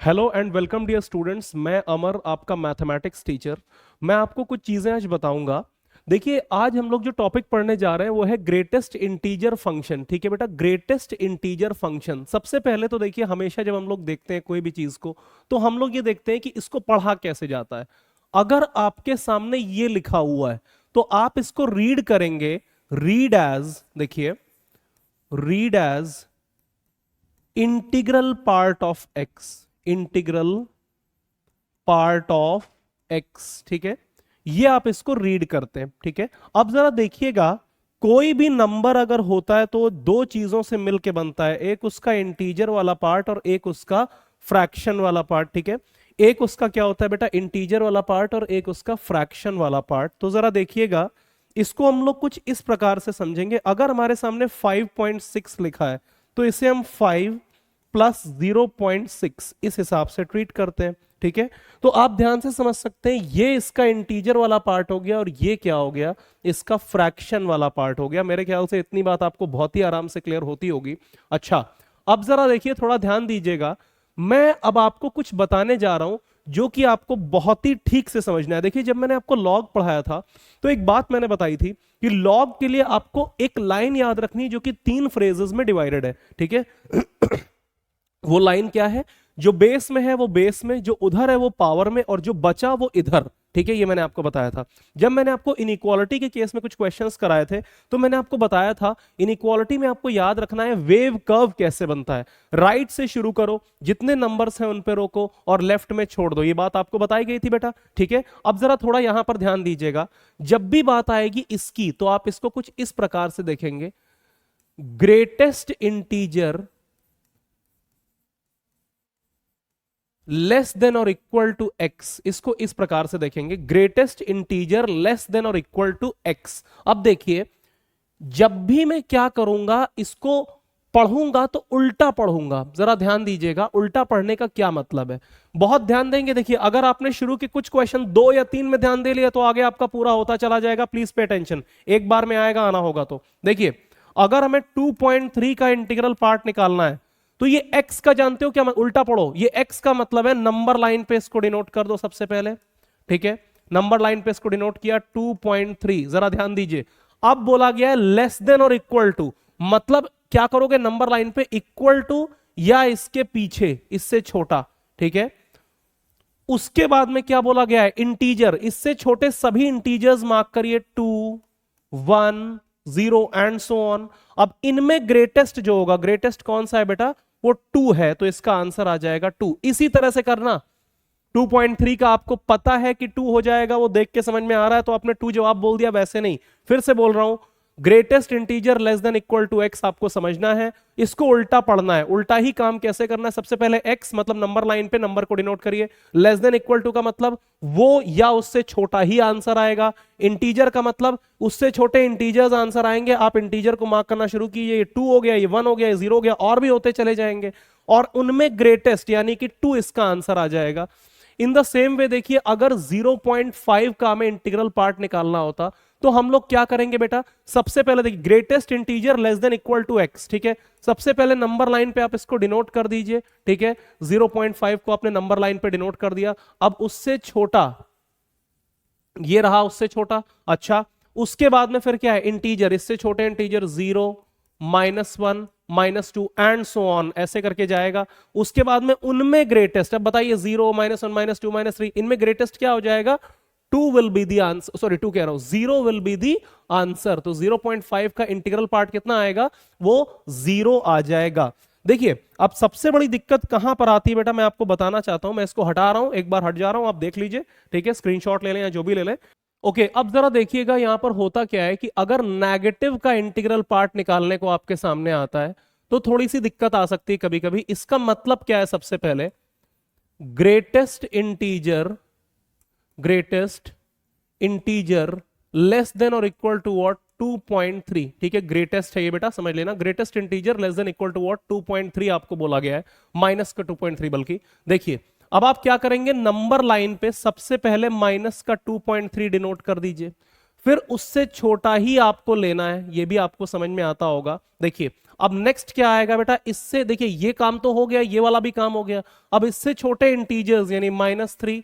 Hello and welcome dear students. मैं अमर, आपका mathematics teacher. मैं आपको कुछ चीजें आज बताऊंगा। देखिए, आज हम लोग जो टॉपिक पढ़ने जा रहे हैं वो है ग्रेटेस्ट इंटीजर फंक्शन। ठीक है बेटा, ग्रेटेस्ट इंटीजर फंक्शन। सबसे पहले तो देखिए, हमेशा जब हम लोग देखते हैं कोई भी चीज को, तो हम लोग ये देखते हैं कि इसको पढ़ा कैसे जाता है। अगर आपके सामने ये लिखा हुआ है तो आप इसको रीड करेंगे। रीड एज, देखिए, read as integral part of x. Integral part of x, ठीक है, ये आप इसको रीड करते हैं। ठीक है, अब जरा देखिएगा, कोई भी नंबर अगर होता है तो दो चीजों से मिलके बनता है, एक उसका इंटीजर वाला पार्ट और एक उसका फ्रैक्शन वाला पार्ट। ठीक है, एक उसका क्या होता है बेटा, इंटीजर वाला पार्ट, और एक उसका फ्रैक्शन वाला पार्ट। तो जरा देखिएगा, इसको हम लोग कुछ इस प्रकार से समझेंगे। अगर हमारे सामने 5.6 लिखा है तो इसे हम 5 प्लस 0.6 इस हिसाब से ट्रीट करते हैं। ठीक है, तो आप ध्यान से समझ सकते हैं, ये इसका इंटीजर वाला पार्ट हो गया और ये क्या हो गया, इसका फ्रैक्शन वाला पार्ट हो गया। मेरे ख्याल से इतनी बात आपको बहुत ही आराम से क्लियर होती होगी। अच्छा, अब जरा देखिए, थोड़ा ध्यान दीजिएगा। मैं अब आपको कुछ बताने जा रहा हूं जो कि आपको बहुत ही ठीक से समझना है। देखिए, जब मैंने आपको लॉग पढ़ाया था तो एक बात मैंने बताई थी कि लॉग के लिए आपको एक लाइन याद रखनी है जो कि 3 फ्रेजेस में डिवाइडेड है। ठीक है, वो लाइन क्या है, जो बेस में है वो बेस में, जो उधर है वो पावर में, और जो बचा वो इधर। ठीक है, ये मैंने आपको बताया था। जब मैंने आपको इनइक्वालिटी के केस में कुछ क्वेश्चंस कराए थे तो मैंने आपको बताया था, इनइक्वालिटी में आपको याद रखना है वेव कर्व कैसे बनता है। राइट से शुरू करो, जितने नंबर्स हैं उन पे रोको और लेफ्ट में छोड़ दो। ये बात आपको बताई गई थी बेटा। ठीक है, अब जरा थोड़ा यहां पर ध्यान दीजिएगा। जब भी बात आएगी इसकी तो आप इसको कुछ इस प्रकार से देखेंगे, ग्रेटेस्ट इंटीजर लेस देन और इक्वल टू एक्स। इसको इस प्रकार से देखेंगे, ग्रेटेस्ट इंटीजर लेस देन और इक्वल टू एक्स। अब देखिए, जब भी मैं क्या करूंगा, इसको पढ़ूंगा तो उल्टा पढ़ूंगा। जरा ध्यान दीजिएगा, उल्टा पढ़ने का क्या मतलब है, बहुत ध्यान देंगे। देखिए, अगर आपने शुरू के कुछ क्वेश्चन 2 या 3 में ध्यान दे लिया तो आगे आपका पूरा होता चला जाएगा। प्लीज पे अटेंशन, एक बार में आएगा, आना होगा। तो देखिए, अगर हमें 2.3 का इंटीग्रल पार्ट निकालना है तो ये x का जानते हो क्या, उल्टा पढ़ो, ये x का मतलब है, नंबर लाइन पे इसको डिनोट कर दो सबसे पहले। ठीक है, नंबर लाइन पे इसको डिनोट किया 2.3। जरा ध्यान दीजिए, अब बोला गया है लेस देन और इक्वल टू, मतलब क्या करोगे, नंबर लाइन पे इक्वल टू या इसके पीछे, इससे छोटा। ठीक है, उसके बाद में क्या बोला गया है, इंटीजर, इससे छोटे सभी इंटीजर्स मार्क करिए, 2, 1, 0 एंड सो ऑन। अब इनमें ग्रेटेस्ट जो होगा, ग्रेटेस्ट कौन सा है बेटा, वो 2 है, तो इसका आंसर आ जाएगा 2। इसी तरह से करना, 2.3 का आपको पता है कि 2 हो जाएगा, वो देख के समझ में आ रहा है तो आपने 2 जवाब बोल दिया, वैसे नहीं। फिर से बोल रहा हूं, greatest integer less than equal to X आपको समझना है, इसको उल्टा पढ़ना है। उल्टा ही काम कैसे करना है, सबसे पहले एक्स मतलब नंबर लाइन पे नंबर को डिनोट करिए, लेस देन इक्वल टू का मतलब वो या उससे छोटा ही आंसर आएगा, इंटीजर का मतलब उससे छोटे इंटीजर्स आंसर आएंगे। आप इंटीजर को मार्क करना शुरू कीजिए, ये 2 हो गया, ये 1 हो गया, ये 0 हो गया, और भी होते चले जाएंगे, और उनमें ग्रेटेस्ट यानी कि 2 इसका आंसर आ जाएगा। इन द सेम वे देखिए, अगर 0.5 का हमें इंटीग्रल पार्ट निकालना होता तो हम लोग क्या करेंगे बेटा, सबसे पहले देखिए, greatest integer less than equal to X. ठीक है, सबसे पहले नंबर लाइन पे आप इसको डिनोट कर दीजिए। ठीक है, 0.5 को आपने नंबर लाइन पे डिनोट कर दिया। अब उससे छोटा, ये रहा उससे छोटा। अच्छा, उसके बाद में फिर क्या है, इंटीजर, इससे छोटे इंटीजर 0, -1, -2 एंड सो ऑन, ऐसे करके जाएगा। उसके बाद में उनमें ग्रेटेस्ट, अब बताइए 0, -1, -2, -3, इनमें ग्रेटेस्ट क्या हो जाएगा, 2 will be the answer, sorry 2 कह रहा हूं, 0 विल बी दी आंसर। तो 0.5 का इंटीग्रल पार्ट कितना आएगा, वो 0 आ जाएगा। देखिए, अब सबसे बड़ी दिक्कत कहां पर आती है बेटा, मैं आपको बताना चाहता हूं। मैं इसको हटा रहा हूं, एक बार हट जा रहा हूं, आप देख लीजिए। ठीक है, स्क्रीनशॉट ले लें या जो भी ले लें। ओके, अब जरा देखिएगा, यहां पर होता क्या है कि अगर नेगेटिव का इंटीग्रल पार्ट निकालने को आपके सामने आता है तो थोड़ी सी दिक्कत आ सकती है कभी कभी। इसका मतलब क्या है, सबसे पहले greatest integer, greatest integer less than और इक्वल टू व्हाट, 2.3। ठीक है, ग्रेटेस्ट है ये बेटा, समझ लेना, greatest integer less than equal to what, 2.3 आपको बोला गया है, माइनस का 2.3 बल्कि। देखिए, अब आप क्या करेंगे, नंबर लाइन पे सबसे पहले माइनस का 2.3 डिनोट कर दीजिए, फिर उससे छोटा ही आपको लेना है, ये भी आपको समझ में आता होगा। देखिए, अब नेक्स्ट क्या आएगा बेटा, इससे देखिए ये काम तो हो गया, ये वाला भी काम हो गया। अब इससे छोटे इंटीजर्स यानी -3,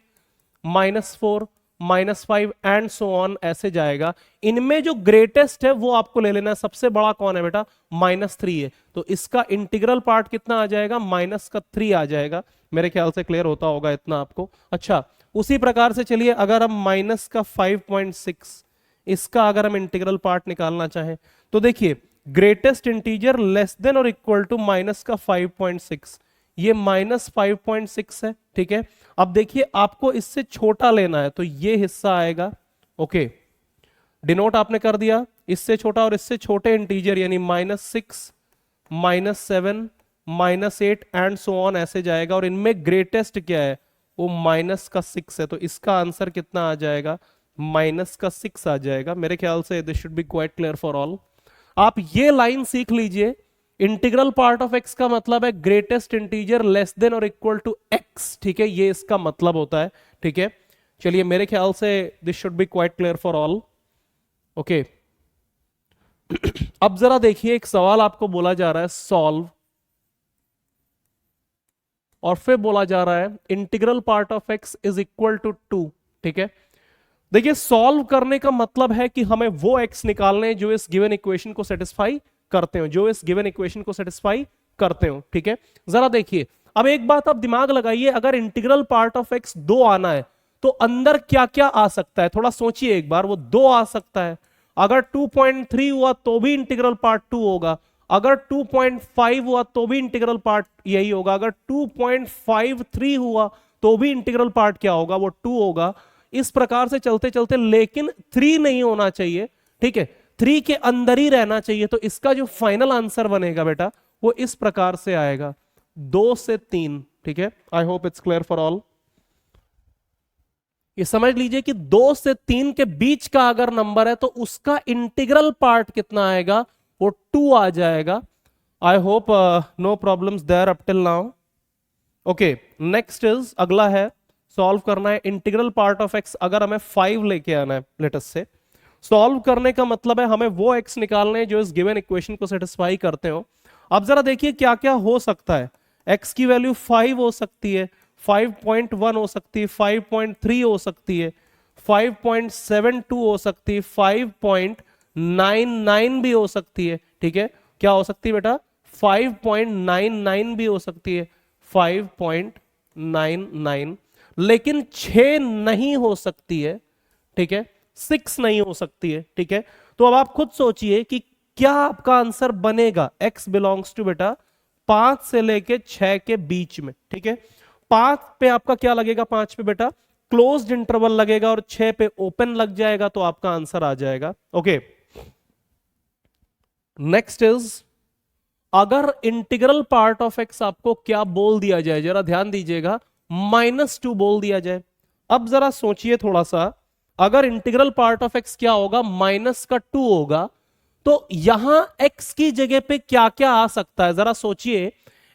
-4, -5 एंड सो ऑन ऐसे जाएगा। इनमें जो ग्रेटेस्ट है वो आपको ले लेना है। सबसे बड़ा कौन है बेटा, -3 है, तो इसका इंटीग्रल पार्ट कितना आ जाएगा, -3 आ जाएगा। मेरे ख्याल से क्लियर होता होगा इतना आपको। अच्छा, उसी प्रकार से चलिए अगर हम -5.6 इसका अगर हम इंटीग्रल पार्ट निकालना चाहें तो देखिए ग्रेटेस्ट इंटीजर लेस देन और इक्वल टू -5.6, ये -5.6 है, ठीक है। अब देखिए आपको इससे छोटा लेना है तो ये हिस्सा आएगा, ओके, डिनोट आपने कर दिया इससे छोटा, और इससे छोटे इंटीजर यानी -6, -7, -8 एंड सो ऑन ऐसे जाएगा। और इनमें ग्रेटेस्ट क्या है, वो -6 है, तो इसका आंसर कितना आ जाएगा, -6 आ जाएगा। मेरे ख्याल से this should be quite clear for all. आप ये लाइन सीख लीजिए, इंटीग्रल पार्ट ऑफ एक्स का मतलब है ग्रेटेस्ट इंटीजर लेस देन और इक्वल टू एक्स, ठीक है, ये इसका मतलब होता है, ठीक है। चलिए मेरे ख्याल से this should be quite clear for all, okay. अब जरा देखिए एक सवाल आपको बोला जा रहा है सॉल्व, और फिर बोला जा रहा है integral part of X is equal to 2, ठीक है। देखिए सॉल्व करने का मतलब है कि हमें वो एक्स निकालने हैं जो इस गिवन इक्वेशन को सेटिस्फाई करते हो, जो इस गिवन इक्वेशन को सेटिस्फाई करते हो, ठीक है। जरा देखिए अब एक बात आप दिमाग लगाइए, अगर इंटीग्रल पार्ट ऑफ एक्स 2 आना है तो अंदर क्या क्या आ सकता है, थोड़ा सोचिए एक बार। वो 2 आ सकता है, अगर 2.3 हुआ तो भी इंटीग्रल पार्ट 2 होगा, अगर 2.5 हुआ तो भी इंटीग्रल पार्ट यही होगा, अगर 2.53 हुआ तो भी इंटीग्रल पार्ट क्या होगा, वो 2 होगा। इस प्रकार से चलते चलते, लेकिन 3 नहीं होना चाहिए, ठीक है, 3 के अंदर ही रहना चाहिए। तो इसका जो फाइनल आंसर बनेगा बेटा वो इस प्रकार से आएगा 2 से 3, ठीक है। I hope it's clear for all. ये समझ लीजिए कि 2 से 3 के बीच का अगर नंबर है तो उसका इंटीग्रल पार्ट कितना आएगा, वो 2 आ जाएगा। I hope no problems there up till now, okay. Next is, अगला है सॉल्व करना है इंटीग्रल पार्ट ऑफ एक्स, अगर हमें 5 लेके आना है लेटस से। सॉल्व करने का मतलब है हमें वो एक्स निकालने हैं जो इस गिवन इक्वेशन को सेटिस्फाई करते हो। अब जरा देखिए क्या क्या हो सकता है। एक्स की वैल्यू 5 हो सकती है, 5.1 हो सकती है, 5.3 हो सकती है, 5.72 हो सकती है, 5.99 भी हो सकती है, ठीक है। क्या हो सकती है बेटा, 5.99 भी हो सकती है, 5.99, लेकिन 6 नहीं हो सकती है, ठीक है, 6 नहीं हो सकती है, ठीक है। तो अब आप खुद सोचिए कि क्या आपका आंसर बनेगा। x बिलोंग्स टू बेटा 5 से लेके 6 के बीच में, ठीक है। 5 पे आपका क्या लगेगा, 5 पे बेटा क्लोज्ड इंटरवल लगेगा और 6 पे ओपन लग जाएगा, तो आपका आंसर आ जाएगा, ओके। नेक्स्ट इज, अगर इंटीग्रल पार्ट ऑफ एक्स आपको क्या बोल दिया जाए, जरा ध्यान दीजिएगा, -2 बोल दिया जाए। अब जरा सोचिए थोड़ा सा, अगर इंटीग्रल पार्ट ऑफ एक्स क्या होगा, -2 होगा, तो यहां x की जगह पे क्या क्या आ सकता है, जरा सोचिए।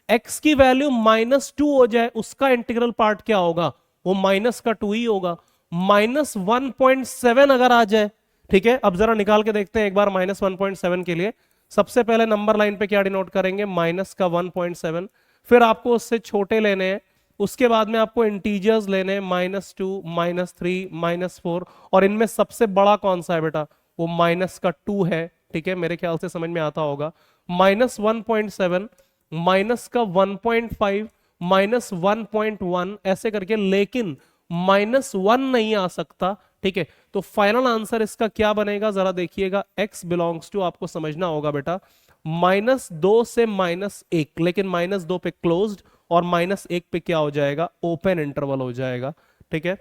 x की वैल्यू -2 हो जाए, उसका इंटीग्रल पार्ट क्या होगा, वो -2 ही होगा। -1.7 अगर आ जाए, ठीक है। अब जरा निकाल के देखते हैं एक बार -1.7 के लिए। सबसे पहले नंबर लाइन पे क्या डिनोट करेंगे, -1.7, फिर आपको उससे छोटे लेने हैं, उसके बाद में आपको इंटीजर्स लेने हैं, -2, -3, -4, और इनमें सबसे बड़ा कौन सा है बेटा, वो -2 है, ठीक है। मेरे ख्याल से समझ में आता होगा। -1.7, -1.5, -1.1 ऐसे करके, लेकिन -1 नहीं आ सकता, ठीक है। तो फाइनल आंसर इसका क्या बनेगा, जरा देखिएगा। x बिलोंग्स टू, आपको समझना होगा बेटा, -2 से -1, लेकिन -2 पे क्लोज्ड और -1 पे क्या हो जाएगा, ओपन इंटरवल हो जाएगा, ठीक है।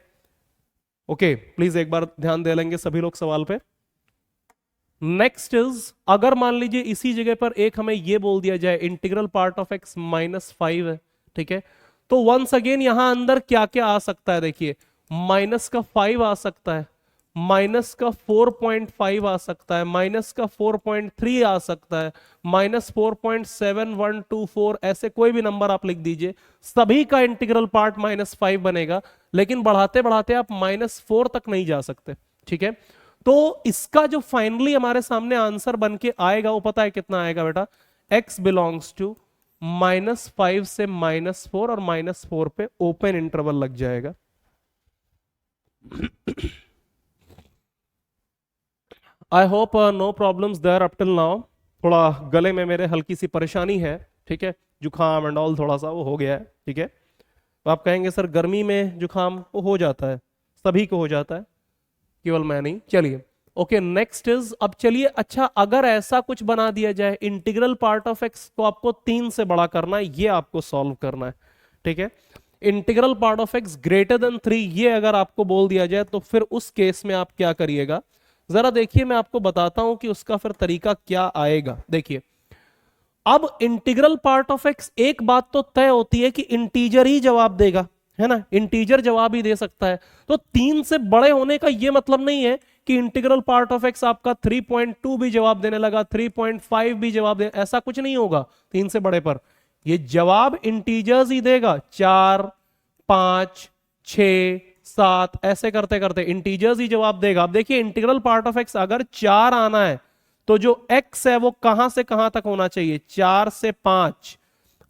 ओके, प्लीज एक बार ध्यान दे लेंगे सभी लोग सवाल पे। नेक्स्ट इज, अगर मान लीजिए इसी जगह पर एक हमें ये बोल दिया जाए इंटीग्रल पार्ट ऑफ x -5 है, ठीक है। तो वंस अगेन यहां अंदर क्या क्या आ सकता है, देखिए, -5 आ सकता है, -4.5 आ सकता है, -4.3 आ सकता है, -4.7124, ऐसे कोई भी नंबर आप लिख दीजिए, सभी का इंटीग्रल पार्ट -5 बनेगा, लेकिन बढ़ाते बढ़ाते आप -4 तक नहीं जा सकते, ठीक है। तो इसका जो फाइनली हमारे सामने आंसर बन के आएगा वो पता है कितना आएगा बेटा, x बिलोंग्स टू -5 से -4 और -4 पे ओपन इंटरवल लग जाएगा। I hope no problems there up till now. थोड़ा गले में मेरे हल्की सी परेशानी है, ठीक है, जुकाम एंड ऑल थोड़ा सा वो हो गया है, ठीक है। तो आप कहेंगे सर गर्मी में जुकाम वो हो जाता है, सभी को हो जाता है, केवल मैं नहीं। चलिए ओके, नेक्स्ट इज, अब चलिए अच्छा अगर ऐसा कुछ बना दिया जाए, इंटीग्रल पार्ट ऑफ एक्स को आपको 3 से बड़ा करना है, ये आपको सॉल्व करना है, ठीक है। Integral part of x greater than 3 ये अगर आपको बोल दिया जाए तो फिर उस केस में आप क्या करिएगा, जरा देखिए मैं आपको बताता हूं कि उसका फिर तरीका क्या आएगा। देखिए अब इंटीग्रल पार्ट ऑफ एक्स, एक बात तो तय होती है कि इंटीजर ही जवाब देगा, है ना, इंटीजर जवाब ही दे सकता है। तो 3 से बड़े होने का यह मतलब नहीं है कि इंटीग्रल पार्ट ऑफ एक्स आपका 3.2 भी जवाब देने लगा, 3.5 भी जवाब दे, ऐसा कुछ नहीं होगा 3 से बड़े पर। ये जवाब इंटीजर्स ही देगा, 4, 5, 6, 7 ऐसे करते करते इंटीजर्स ही जवाब देगा। अब देखिए इंटीग्रल पार्ट ऑफ एक्स अगर 4 आना है तो जो x है वो कहां से कहां तक होना चाहिए, 4 से 5।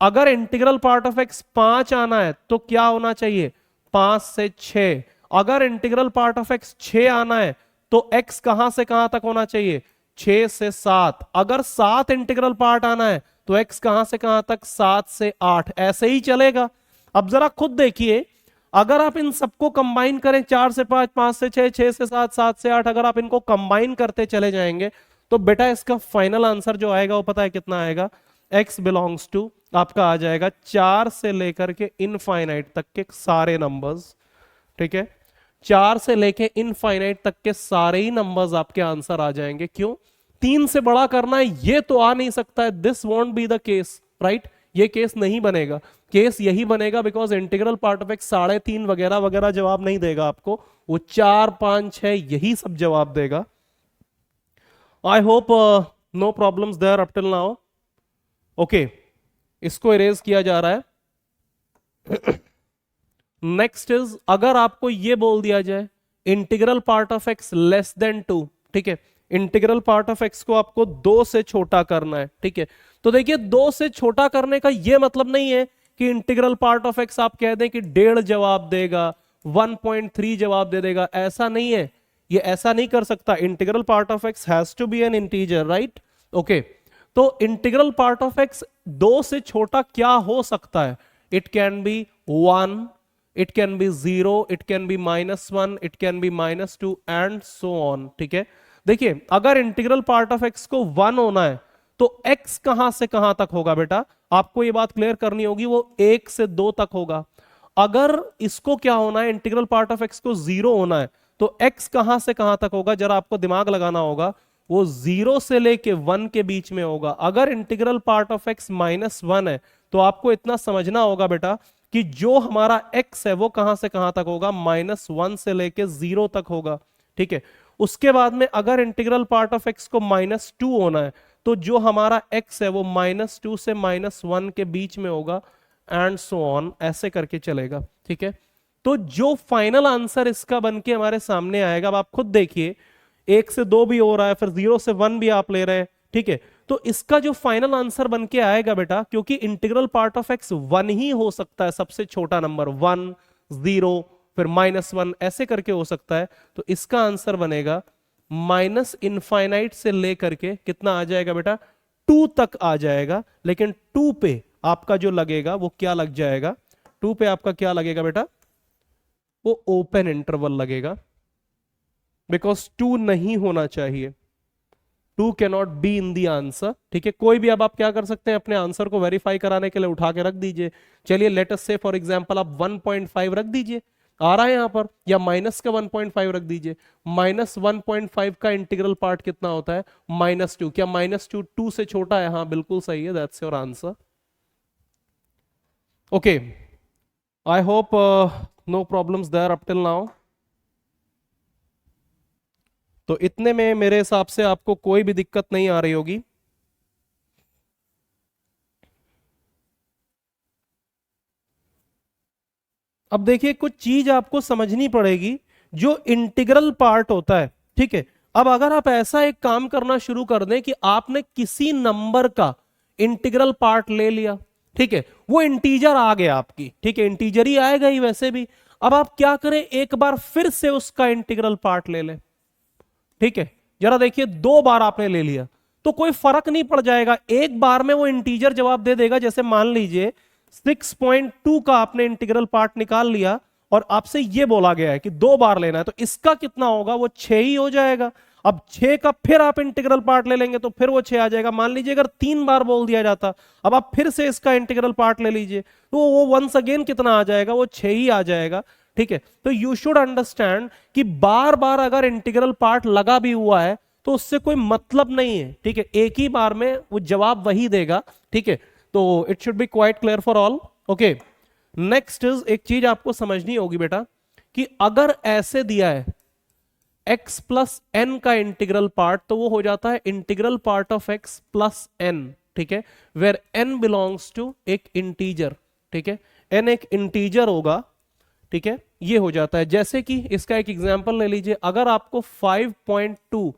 अगर इंटीग्रल पार्ट ऑफ x 5 आना है तो क्या होना चाहिए, 5 से 6। अगर इंटीग्रल पार्ट ऑफ x 6 आना है तो x कहां से कहां तक होना चाहिए, 6 से 7। अगर 7 इंटीग्रल पार्ट आना है तो x कहां से कहां तक, 7 से 8, ऐसे ही चलेगा। अब जरा खुद देखिए, अगर आप इन सबको कंबाइन करें, 4 से 5, 5 से 6, 6 से 7, 7 से 8, अगर आप इनको कंबाइन करते चले जाएंगे तो बेटा इसका फाइनल आंसर जो आएगा वो पता है कितना आएगा, x बिलोंग्स टू आपका आ जाएगा 4 से लेकर के इनफाइनाइट तक के सारे नंबर्स, ठीक है, 4 से लेके इनफाइनाइट तक के सारे ही नंबर्स आपके आंसर आ जाएंगे। क्यों, 3 से बड़ा करना है ये तो आ नहीं सकता है, this want be the case, right, ये केस नहीं बनेगा। केस यही बनेगा because integral part of x 3.5 वगैरह वगैरह जवाब नहीं देगा आपको, वो 4, 5, 6 यही सब जवाब देगा। I hope no problems there up till now. Okay, इसको इरेज किया जा रहा है। नेक्स्ट इज, अगर आपको ये बोल दिया जाए integral part of x less than 2, ठीक है, इंटीग्रल पार्ट ऑफ एक्स को आपको 2 से छोटा करना है, ठीक है। तो देखिए 2 से छोटा करने का यह मतलब नहीं है कि इंटीग्रल पार्ट ऑफ एक्स आप कह दें कि 1.5 जवाब देगा, 1.3 जवाब दे देगा, ऐसा नहीं है, ये ऐसा नहीं कर सकता। Integral part of X has to be an integer, right, okay. तो इंटीग्रल पार्ट ऑफ एक्स 2 से छोटा क्या हो सकता है, it can be 1, it can be 0, it can be -1, it can be -2 and so on, ठीक है। देखिए अगर इंटीग्रल पार्ट ऑफ एक्स को 1 होना है तो x कहां से कहां तक होगा बेटा, आपको ये बात क्लियर करनी होगी, वो 1 से 2 तक होगा। अगर इसको क्या होना है, इंटीग्रल पार्ट ऑफ एक्स को 0 होना है तो x कहां से कहां तक होगा, जरा आपको दिमाग लगाना होगा, वो 0 से लेके 1 के बीच में होगा। अगर इंटीग्रल पार्ट ऑफ x -1 है तो आपको इतना समझना होगा बेटा कि जो हमारा x है वो कहां से कहां तक होगा, -1 से लेके 0 तक होगा, ठीक है। उसके बाद में अगर इंटीग्रल पार्ट ऑफ x को -2 होना है तो जो हमारा x है वो -2 से -1 के बीच में होगा एंड सो ऑन, ऐसे करके चलेगा, ठीक है। तो जो फाइनल आंसर इसका बनके हमारे सामने आएगा, अब आप खुद देखिए 1 से 2 भी हो रहा है, फिर 0 से 1 भी आप ले रहे हैं, ठीक है। तो इसका जो फाइनल आंसर बनके आएगा बेटा, क्योंकि इंटीग्रल पार्ट ऑफ x 1 ही हो सकता है, सबसे छोटा नंबर 1, 0 फिर -1 ऐसे करके हो सकता है, तो इसका आंसर बनेगा -इनफाइनाइट से लेकर के कितना आ जाएगा बेटा, 2 तक आ जाएगा। लेकिन 2 पे आपका जो लगेगा वो क्या लग जाएगा, 2 पे आपका क्या लगेगा बेटा, वो ओपन इंटरवल लगेगा, बिकॉज 2 नहीं होना चाहिए, 2 cannot be in the answer, ठीक है। कोई भी अब आप क्या कर सकते हैं, अपने आंसर को वेरीफाई कराने के लिए उठा के रख दीजिए। चलिए लेट अस से फॉर एग्जांपल आप 1.5 रख दीजिए, आ रहा है यहां पर, या माइनस का 1.5 रख दीजिए। -1.5 का इंटीग्रल पार्ट कितना होता है, -2। क्या -2 2 से छोटा है, हाँ बिल्कुल सही है, that's your answer. Okay, I hope no problems there up till now. तो इतने में मेरे हिसाब से आपको कोई भी दिक्कत नहीं आ रही होगी। अब देखिए कुछ चीज आपको समझनी पड़ेगी, जो इंटीग्रल पार्ट होता है, ठीक है। अब अगर आप ऐसा एक काम करना शुरू कर दें कि आपने किसी नंबर का इंटीग्रल पार्ट ले लिया, ठीक है, वो इंटीजर आ गया आपकी, ठीक है, इंटीजर ही आएगा ही वैसे भी। अब आप क्या करें, एक बार फिर से उसका इंटीग्रल पार्ट ले लें, ठीक है। जरा देखिए, 2 बार आपने ले लिया तो कोई फर्क नहीं पड़ जाएगा, एक बार में वो इंटीजर जवाब दे देगा। जैसे मान लीजिए 6.2 का आपने इंटीग्रल पार्ट निकाल लिया और आपसे ये बोला गया है कि 2 बार लेना है, तो इसका कितना होगा, वो 6 ही हो जाएगा। अब 6 का फिर आप इंटीग्रल पार्ट ले लेंगे तो फिर वो 6 आ जाएगा। मान लीजिए अगर 3 बार बोल दिया जाता, अब आप फिर से इसका इंटीग्रल पार्ट ले लीजिए तो वो वंस अगेन कितना आ जाएगा, वो 6 ही आ जाएगा, ठीक है। तो यू शुड अंडरस्टैंड कि बार बार अगर इंटीग्रल पार्ट लगा भी हुआ है तो उससे कोई मतलब नहीं है, ठीक है, एक ही बार में वो जवाब वही देगा, ठीक है। तो it should be quite clear for all, okay. Next is, एक चीज आपको समझनी होगी बेटा कि अगर ऐसे दिया है x प्लस एन का इंटीग्रल पार्ट, तो वो हो जाता है integral part of x plus n, ठीक है, वेर n बिलोंग्स टू एक इंटीजर, ठीक है, n एक इंटीजर होगा, ठीक है, ये हो जाता है। जैसे कि इसका एक एग्जांपल ले लीजिए, अगर आपको 5.2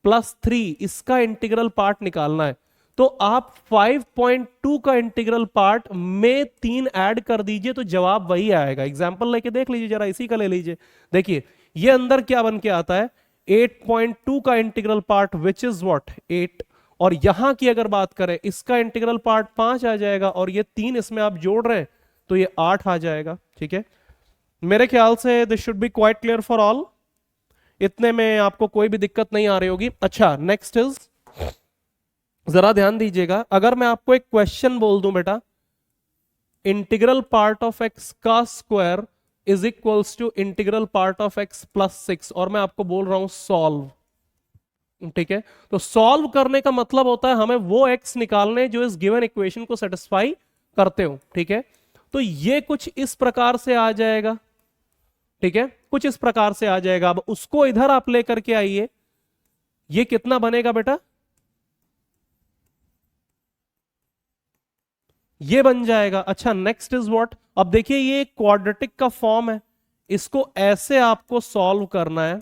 प्लस 3 इसका इंटीग्रल पार्ट निकालना है तो आप 5.2 का इंटीग्रल पार्ट में 3 ऐड कर दीजिए तो जवाब वही आएगा। एग्जांपल लेके देख लीजिए, जरा इसी का ले लीजिए। देखिए ये अंदर क्या बन के आता है, 8.2 का integral part which is what 8, और यहां की अगर बात करें इसका इंटीग्रल पार्ट 5 आ जाएगा और ये 3 इसमें आप जोड़ रहे हैं तो ये 8 आ जाएगा, ठीक है। मेरे ख्याल से this should be quite clear for all, इतने में आपको कोई भी दिक्कत नहीं आ रही होगी। अच्छा, नेक्स्ट इज, जरा ध्यान दीजिएगा, अगर मैं आपको एक क्वेश्चन बोल दूं बेटा, इंटीग्रल पार्ट ऑफ एक्स का square is equals to integral part of x plus 6, और मैं आपको बोल रहा हूं सॉल्व, ठीक है, तो सॉल्व करने का मतलब होता है हमें वो एक्स निकालने जो इस गिवन इक्वेशन को सेटिस्फाई करते हो, ठीक है। तो ये कुछ इस प्रकार से आ जाएगा, ठीक है, कुछ इस प्रकार से आ जाएगा। अब उसको इधर आप लेकर के आइए, ये कितना बनेगा बेटा, ये बन जाएगा। अच्छा, नेक्स्ट इज व्हाट, अब देखिए ये एक क्वाड्रेटिक का फॉर्म है, इसको ऐसे आपको सॉल्व करना है,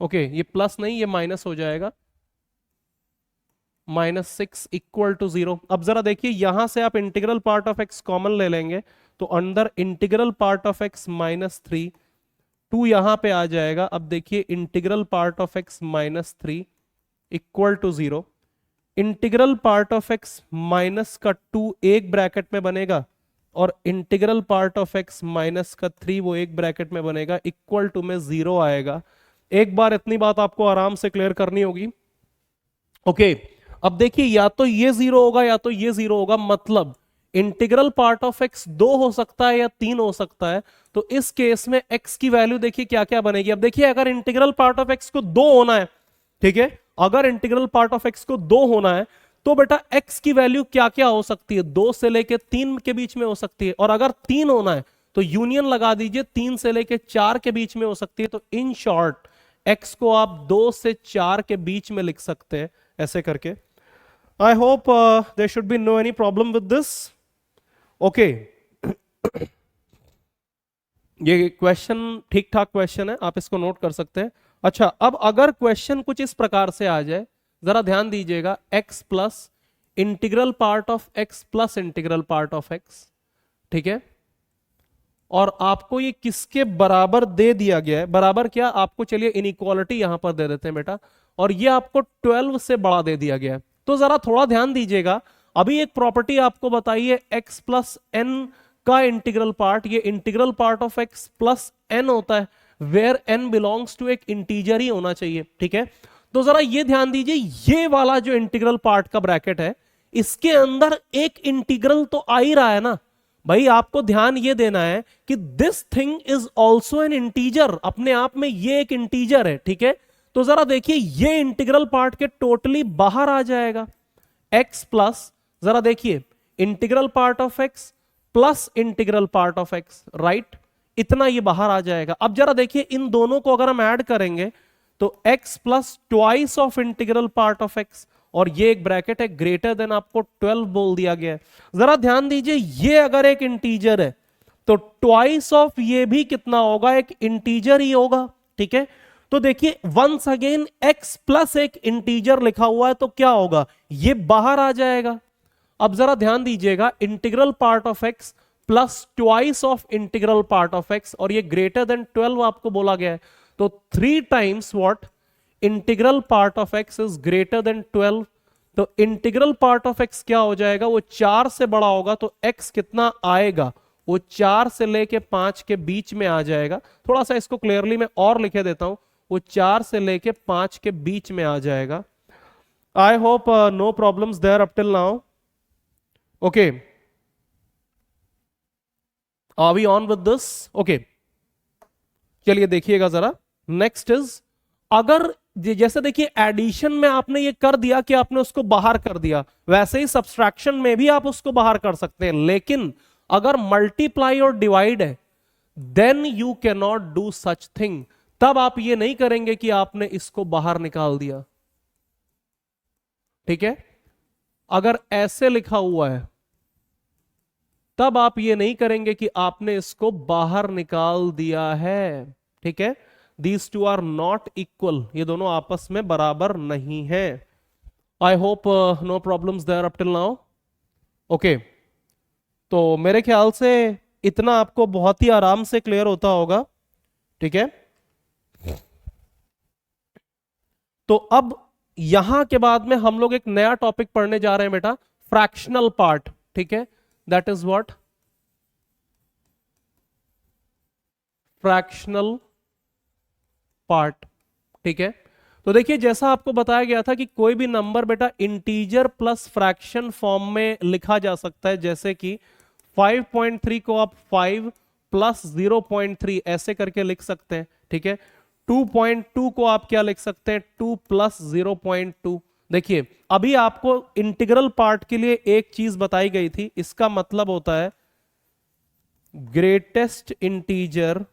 ओके, ये प्लस नहीं ये माइनस हो जाएगा, -6 इक्वल टू 0। अब जरा देखिए यहां से आप integral part of x common ले लेंगे तो अंदर इंटीग्रल पार्ट ऑफ एक्स -3, 2 यहां पे आ जाएगा। अब देखिए integral part of x -3 equal to 0, integral part of x minus का 2 एक ब्रैकेट में बनेगा और integral part of x minus का 3 वो एक ब्रैकेट में बनेगा, इक्वल टू में 0 आएगा। एक बार इतनी बात आपको आराम से क्लियर करनी होगी, ओके। अब देखिए या तो ये 0 होगा या तो ये 0 होगा, मतलब इंटीग्रल पार्ट ऑफ एक्स 2 हो सकता है या 3 हो सकता है। तो इस केस में एक्स की वैल्यू देखिए क्या क्या बनेगी। अब देखिए अगर इंटीग्रल पार्ट ऑफ एक्स को 2 होना है, ठीक है, अगर इंटीग्रल पार्ट ऑफ एक्स को 2 होना है तो बेटा एक्स की वैल्यू क्या क्या हो सकती है, 2 से लेके 3 के बीच में हो सकती है, और अगर 3 होना है तो यूनियन लगा दीजिए, 3 से लेके 4 के बीच में हो सकती है। तो इन शॉर्ट एक्स को आप 2 से 4 के बीच में लिख सकते हैं ऐसे करके। I hope there should be no any problem with this, okay. ये क्वेश्चन ठीक ठाक क्वेश्चन है, आप इसको नोट कर सकते हैं। अच्छा, अब अगर क्वेश्चन कुछ इस प्रकार से आ जाए, जरा ध्यान दीजिएगा, x plus integral part of x plus integral part of x, ठीक है, और आपको ये किसके बराबर दे दिया गया है, बराबर क्या आपको, चलिए इनइक्वालिटी यहां पर दे देते हैं बेटा, और ये आपको 12 से बड़ा दे दिया गया है। तो जरा थोड़ा ध्यान दीजिएगा, अभी एक प्रॉपर्टी आपको बताइए, x प्लस एन का इंटीग्रल पार्ट, ये integral part of x plus n होता है, वेयर n बिलोंग्स टू एक इंटीजर ही होना चाहिए, ठीक है। तो जरा ये ध्यान दीजिए, ये वाला जो इंटीग्रल पार्ट का ब्रैकेट है, इसके अंदर एक इंटीग्रल तो आ ही रहा है ना भाई। आपको ध्यान ये देना है कि this thing is also an integer, अपने आप में ये एक इंटीजर है, ठीक है। तो जरा देखिए ये इंटीग्रल पार्ट के टोटली बाहर आ जाएगा, x प्लस, जरा देखिए integral part of x plus integral part of x, right, इतना ये बाहर आ जाएगा। अब जरा देखिए इन दोनों को अगर हम ऐड करेंगे तो x plus twice of integral part of x, और ये एक ब्रैकेट है ग्रेटर देन, आपको 12 बोल दिया गया है। जरा ध्यान दीजिए, ये अगर एक इंटीजर है तो ट्वाइस ऑफ ये भी कितना होगा, एक इंटीजर ही होगा, ठीक है। तो देखिए वंस अगेन x प्लस एक इंटीजर लिखा हुआ है तो क्या होगा, ये बाहर आ जाएगा। अब जरा ध्यान दीजिएगा, integral part of x plus twice of integral part of x, और ये ग्रेटर देन 12 आपको बोला गया है, तो 3 times what, integral part of x is greater than 12। तो इंटीग्रल पार्ट ऑफ x क्या हो जाएगा, वो 4 से बड़ा होगा, तो x कितना आएगा, वो 4 से लेके 5 के बीच में आ जाएगा। थोड़ा सा इसको क्लियरली मैं और लिखे देता हूं, वो 4 से लेके 5 के बीच में आ जाएगा। I hope no problems there up till now. Okay, are we on with this? Okay, चलिए देखिएगा जरा। नेक्स्ट इज, अगर जैसे देखिए एडिशन में आपने ये कर दिया कि आपने उसको बाहर कर दिया, वैसे ही सब्सट्रैक्शन में भी आप उसको बाहर कर सकते हैं, लेकिन अगर मल्टीप्लाई और डिवाइड है then you can not do such thing. तब आप ये नहीं करेंगे कि आपने इसको बाहर निकाल दिया, ठीक है। अगर ऐसे लिखा हुआ है तब आप ये नहीं करेंगे कि आपने इसको बाहर निकाल दिया है, ठीक है। These two are not equal, ये दोनों आपस में बराबर नहीं है। I hope no problems there up till now. Okay, तो मेरे ख्याल से इतना आपको बहुत ही आराम से क्लियर होता होगा, ठीक है। तो अब यहां के बाद में हम लोग एक नया टॉपिक पढ़ने जा रहे हैं बेटा, फ्रैक्शनल पार्ट, ठीक है। That is what, fractional part, ठीक है। तो देखिए जैसा आपको बताया गया था कि कोई भी नंबर बेटा इंटीजर प्लस फ्रैक्शन फॉर्म में लिखा जा सकता है, जैसे कि 5.3 को आप 5 प्लस 0.3 ऐसे करके लिख सकते हैं, ठीक है। 2.2 को आप क्या लिख सकते हैं, 2 प्लस 0.2। देखिए अभी आपको इंटीग्रल पार्ट के लिए एक चीज बताई गई थी, इसका मतलब होता है ग्रेटेस्ट इंटीजर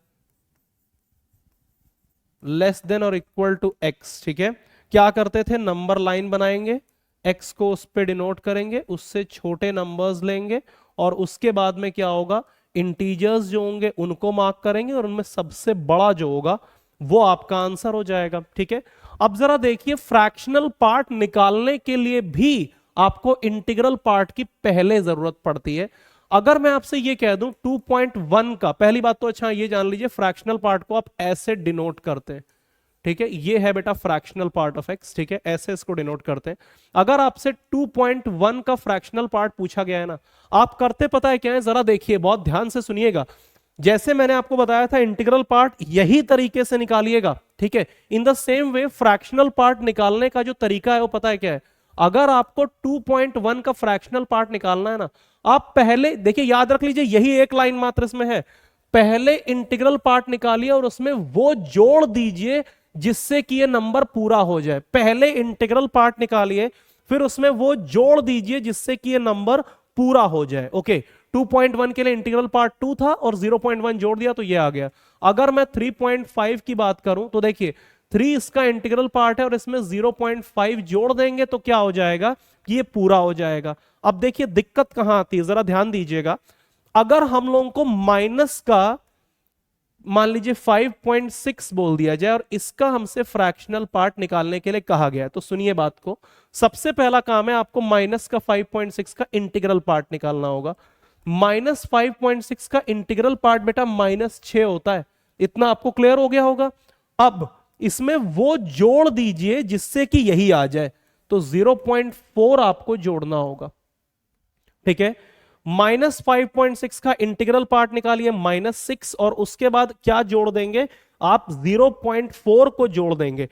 लेस देन और इक्वल टू x, ठीक है। क्या करते थे, नंबर लाइन बनाएंगे, x को उस पे डिनोट करेंगे, उससे छोटे नंबर्स लेंगे, और उसके बाद में क्या होगा, इंटीजर्स जो होंगे उनको मार्क करेंगे, और उनमें सबसे बड़ा जो होगा वो आपका आंसर हो जाएगा, ठीक है। अब जरा देखिए फ्रैक्शनल पार्ट निकालने के लिए भी आपको इंटीग्रल पार्ट की पहले जरूरत पड़ती है। अगर मैं आपसे ये कह दूं 2.1 का, पहली बात तो अच्छा ये जान लीजिए फ्रैक्शनल पार्ट को आप ऐसे डिनोट करते हैं, ठीक है। ये है बेटा फ्रैक्शनल पार्ट ऑफ x, ठीक है, ऐसे इसको डिनोट करते हैं। अगर आपसे 2.1 का फ्रैक्शनल पार्ट पूछा गया है ना, आप करते पता है क्या है, जरा देखिए बहुत ध्यान से सुनिएगा। जैसे मैंने आपको बताया था इंटीग्रल पार्ट यही तरीके से निकालिएगा, ठीक है। In the same way fractional part निकालने का जो तरीका है वो पता है क्या है। अगर आपको 2.1 का फ्रैक्शनल पार्ट निकालना है ना, आप पहले देखिए, याद रख लीजिए यही एक लाइन मात्र इसमें है, पहले इंटीग्रल पार्ट निकालिए और उसमें वो जोड़ दीजिए जिससे कि ये नंबर पूरा हो जाए। पहले इंटीग्रल पार्ट निकालिए, फिर उसमें वो जोड़ दीजिए जिससे कि ये नंबर पूरा हो जाए। ओके, 2.1 के लिए इंटीग्रल पार्ट 2 था और 0.1 जोड़ दिया तो ये आ गया। अगर मैं 3.5 की बात करूं तो देखिए 3 इसका इंटीग्रल पार्ट है और इसमें 0.5 जोड़ देंगे तो क्या हो जाएगा, ये पूरा हो जाएगा। अब देखिए दिक्कत कहां आती है, जरा ध्यान दीजिएगा। अगर हम लोगों को माइनस का मान लीजिए 5.6 बोल दिया जाए और इसका हमसे फ्रैक्शनल पार्ट निकालने के लिए कहा गया है, तो सुनिए बात को। सबसे पहला काम है आपको माइनस का 5.6 का इंटीग्रल पार्ट निकालना होगा। माइनस 5.6 का इंटीग्रल पार्ट बेटा -6 होता है, इतना आपको क्लियर हो गया होगा। अब इसमें वो जोड़ दीजिए जिससे कि यही आ जाए, तो 0.4 आपको जोड़ना होगा, ठीक है। -5.6 का इंटीग्रल पार्ट निकालिए -6, और उसके बाद क्या जोड़ देंगे आप, 0.4 को जोड़ देंगे।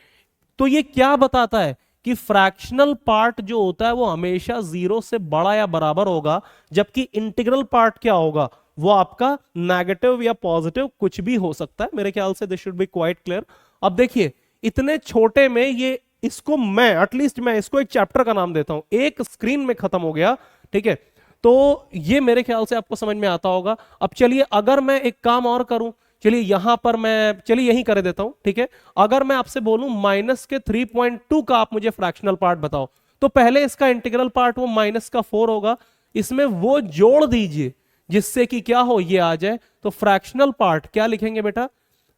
तो ये क्या बताता है कि फ्रैक्शनल पार्ट जो होता है वो हमेशा 0 से बड़ा या बराबर होगा, जबकि इंटीग्रल पार्ट क्या होगा, वो आपका नेगेटिव या पॉजिटिव कुछ भी हो सकता है। मेरे ख्याल से this should be quite clear. अब देखिए इतने छोटे में ये, इसको मैं एटलीस्ट मैं इसको एक चैप्टर का नाम देता हूं, एक स्क्रीन में खत्म हो गया, ठीक है। तो ये मेरे ख्याल से आपको समझ में आता होगा। अब चलिए अगर मैं एक काम और करूं, चलिए यहां पर मैं, चलिए यही कर देता हूं, ठीक है। अगर मैं आपसे बोलूं माइनस के 3.2 का आप मुझे फ्रैक्शनल पार्ट बताओ, तो पहले इसका इंटीग्रल पार्ट वो -4 होगा, इसमें वो जोड़ दीजिए जिससे कि क्या हो, ये आ जाए। तो फ्रैक्शनल पार्ट क्या लिखेंगे बेटा,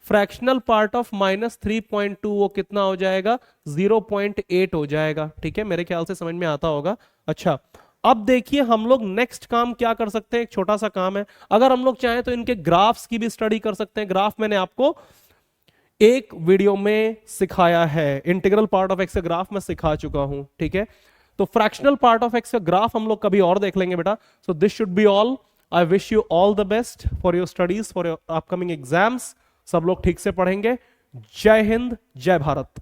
फ्रैक्शनल पार्ट ऑफ -3.2 वो कितना हो जाएगा, 0.8 हो जाएगा। ठीक है, मेरे ख्याल से समझ में आता होगा। अच्छा, अब देखिए हम लोग नेक्स्ट काम क्या कर सकते हैं, एक छोटा सा काम है। अगर हम लोग चाहें तो इनके ग्राफ्स की भी स्टडी कर सकते हैं। ग्राफ मैंने आपको एक वीडियो में सिखाया है, इंटीग्रल पार्ट ऑफ एक्स का ग्राफ मैं सिखा चुका हूं। ठीक है, तो फ्रैक्शनल पार्ट ऑफ एक्स का ग्राफ हम लोग कभी और देख लेंगे बेटा। So this should be all. I wish you all the best for your studies, for your upcoming exams. सब लोग ठीक से पढ़ेंगे। जय हिंद, जय भारत।